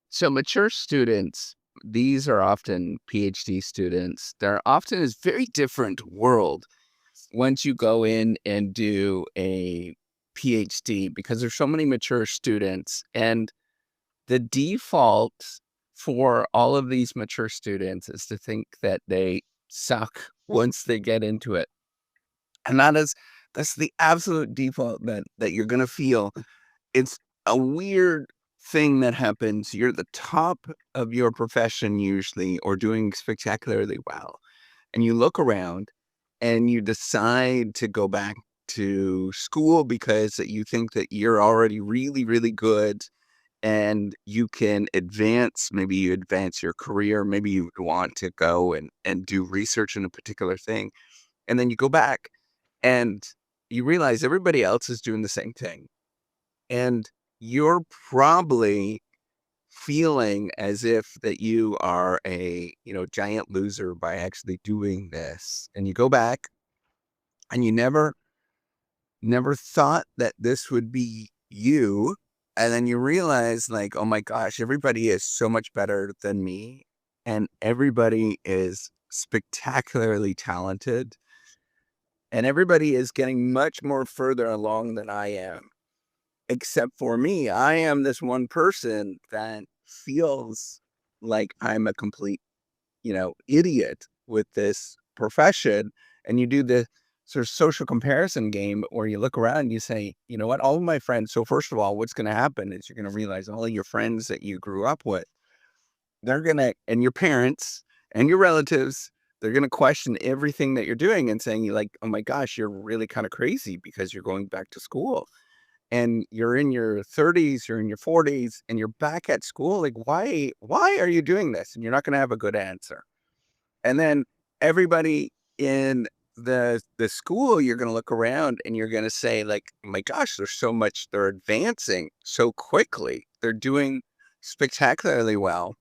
So mature students, these are often PhD students. They're often is very different world once you go in and do a PhD because there's so many mature students. And the default for all of these mature students is to think that they suck once they get into it. And that's the absolute default that you're gonna feel. It's a weird thing that happens. You're at the top of your profession usually or doing spectacularly well, and you look around and you decide to go back to school because that you think that you're already really, really good and you can advance. Maybe you advance your career. Maybe you would want to go and do research in a particular thing. And then you go back and you realize everybody else is doing the same thing. And you're probably feeling as if that you are a, giant loser by actually doing this. And you go back and you never thought that this would be you. And then you realize like, oh my gosh, everybody is so much better than me. And everybody is spectacularly talented. And everybody is getting much more further along than I am. Except for me, I am this one person that feels like I'm a complete, idiot with this profession. And you do the sort of social comparison game where you look around and you say, you know what, all of my friends. So first of all, what's going to happen is you're going to realize all of your friends that you grew up with, and your parents and your relatives, they're going to question everything that you're doing and saying, you like, oh my gosh, you're really kind of crazy because you're going back to school and you're in your 30s, you're in your 40s, and you're back at school. Like, why are you doing this? And you're not going to have a good answer. And then everybody in the school, you're going to look around and you're going to say, like, oh my gosh, they're advancing so quickly. They're doing spectacularly well.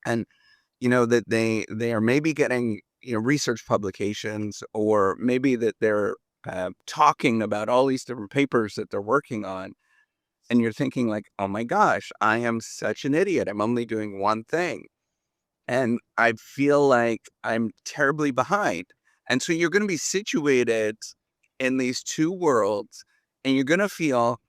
And that they are maybe getting, research publications, or maybe that they're talking about all these different papers that they're working on. And you're thinking like, oh my gosh, I am such an idiot. I'm only doing one thing. And I feel like I'm terribly behind. And so you're going to be situated in these two worlds, and you're going to feel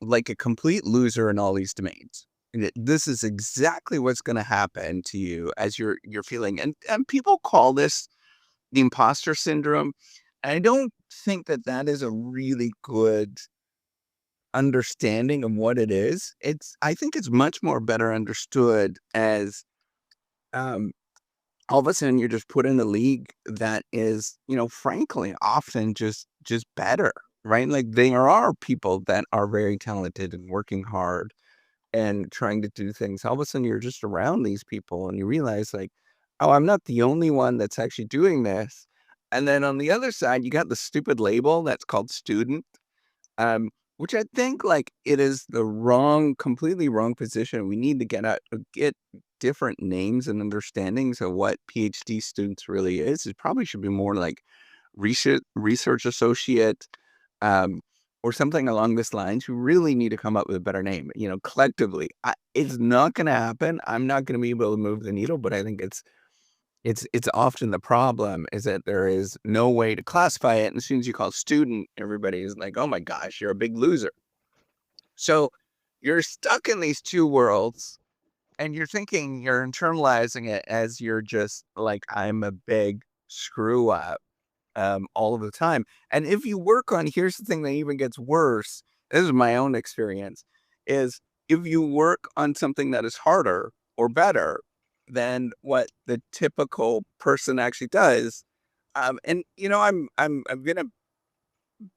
like a complete loser in all these domains. This is exactly what's going to happen to you as you're feeling. And people call this the imposter syndrome. I don't think that that is a really good understanding of what it is. I think it's much more better understood as um, all of a sudden you're just put in a league that is, frankly, often just better, right? Like there are people that are very talented and working hard and trying to do things. All of a sudden you're just around these people and you realize like, oh, I'm not the only one that's actually doing this. And then on the other side, you got the stupid label that's called student, which I think like it is the completely wrong position. We need to get different names and understandings of what PhD students really is. It probably should be more like research associate, um, or something along this lines. You really need to come up with a better name. Collectively, it's not going to happen. I'm not going to be able to move the needle, but I think it's often the problem is that there is no way to classify it. And as soon as you call student, everybody is like, oh my gosh, you're a big loser. So you're stuck in these two worlds and you're internalizing it as you're just like, I'm a big screw up all of the time. And if you work on, here's the thing that even gets worse. This is my own experience is if you work on something that is harder or better than what the typical person actually does. And I'm gonna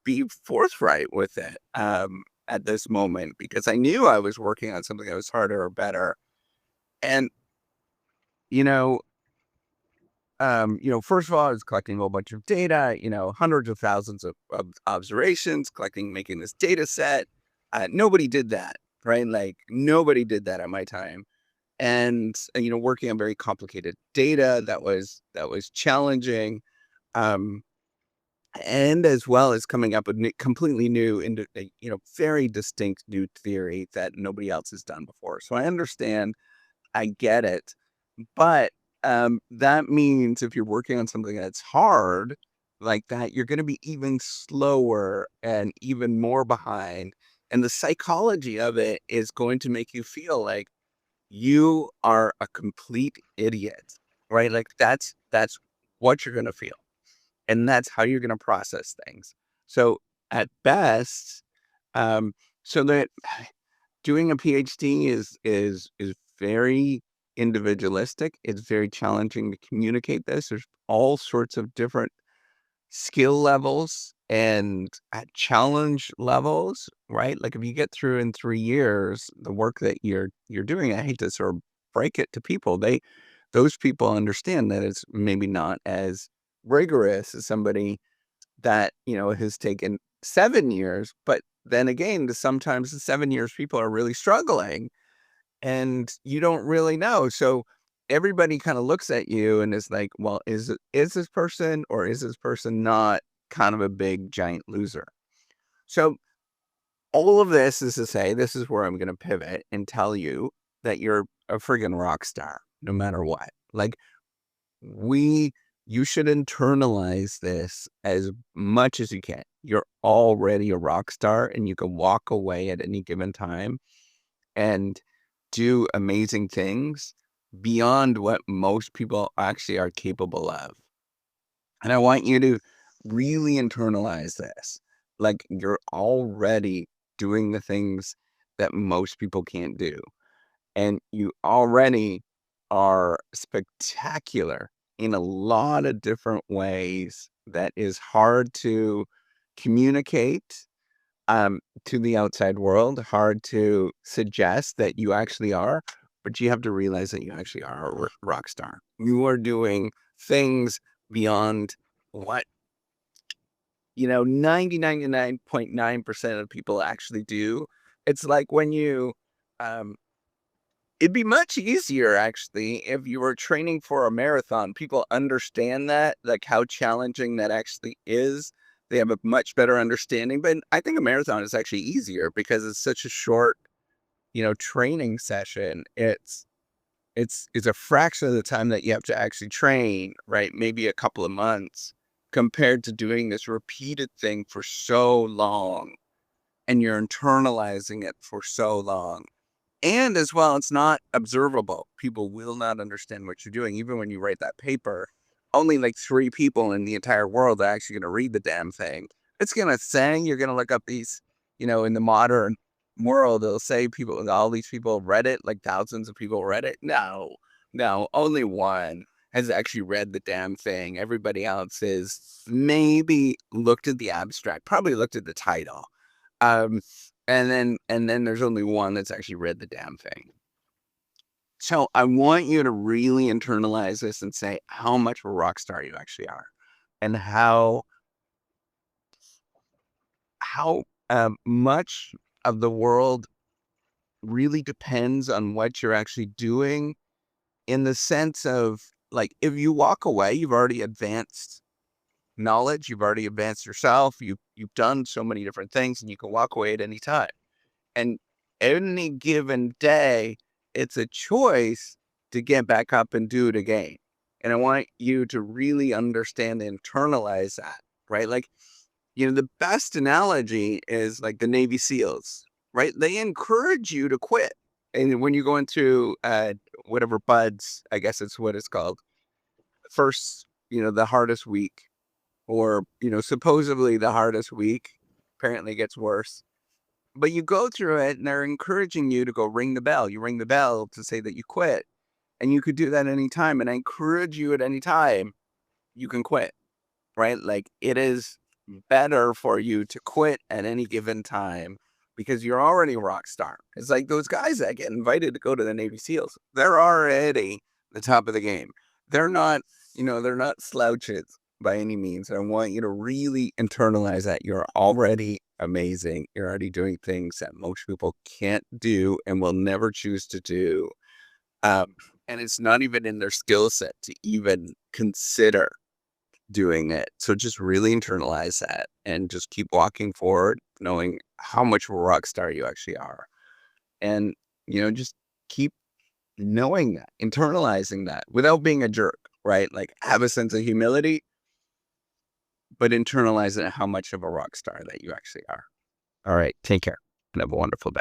be forthright with it at this moment because I knew I was working on something that was harder or better. And you know, first of all, I was collecting a whole bunch of data, hundreds of thousands of observations, making this data set. Nobody did that, right? Like nobody did that at my time. And working on very complicated data that was challenging. Um, and as well as coming up with completely new, very distinct new theory that nobody else has done before. So I understand, I get it, but that means if you're working on something that's hard like that, you're going to be even slower and even more behind. And the psychology of it is going to make you feel like you are a complete idiot, right? Like that's what you're going to feel. And that's how you're going to process things. So at best, um, so that doing a PhD is very individualistic. It's very challenging to communicate this. There's all sorts of different skill levels and at challenge levels, right? Like if you get through in 3 years, the work that you're doing, I hate to sort of break it to people. Those people understand that it's maybe not as rigorous as somebody that, has taken 7 years. But then again, sometimes the 7 years people are really struggling and you don't really know. So everybody kind of looks at you and is like, well, is this person or is this person not kind of a big giant loser? So all of this is to say, this is where I'm going to pivot and tell you that you're a friggin' rock star, no matter what. Like we you should internalize this as much as you can. You're already a rock star and you can walk away at any given time and do amazing things beyond what most people actually are capable of. And I want you to really internalize this. Like you're already doing the things that most people can't do. And you already are spectacular in a lot of different ways that is hard to communicate to the outside world, hard to suggest that you actually are, but you have to realize that you actually are a rock star. You are doing things beyond what, 99.9% of people actually do. It's like when um, it'd be much easier actually if you were training for a marathon. People understand that, like how challenging that actually is. They have a much better understanding. But I think a marathon is actually easier because it's such a short, training session. It's a fraction of the time that you have to actually train, right? Maybe a couple of months compared to doing this repeated thing for so long and you're internalizing it for so long. And as well, it's not observable. People will not understand what you're doing. Even when you write that paper, only like 3 people in the entire world are actually going to read the damn thing. It's going to say, you're going to look up these, in the modern world, it'll say all these people read it, like thousands of people read it. No, no, only one has actually read the damn thing. Everybody else is maybe looked at the abstract, probably looked at the title. Um, and then there's only one that's actually read the damn thing. So I want you to really internalize this and say how much of a rock star you actually are, and how much of the world really depends on what you're actually doing. In the sense of like, if you walk away, you've already advanced knowledge, you've already advanced yourself, you've done so many different things, and you can walk away at any time. And any given day, it's a choice to get back up and do it again. And I want you to really understand and internalize that, right? Like, the best analogy is like the Navy SEALs, right? They encourage you to quit. And when you go into whatever buds, I guess it's what it's called, first, the hardest week, or, supposedly the hardest week, apparently gets worse. But you go through it and they're encouraging you to go ring the bell. You ring the bell to say that you quit. And you could do that anytime. And I encourage you at any time, you can quit, right? Like it is better for you to quit at any given time because you're already a rock star. It's like those guys that get invited to go to the Navy SEALs. They're already the top of the game. They're not, they're not slouches by any means. I want you to really internalize that you're already amazing. You're already doing things that most people can't do and will never choose to do. Um, and it's not even in their skill set to even consider. doing it. So just really internalize that and just keep walking forward, knowing how much of a rock star you actually are. And, just keep knowing that, internalizing that without being a jerk, right? Like have a sense of humility, but internalize it how much of a rock star that you actually are. All right. Take care and have a wonderful day.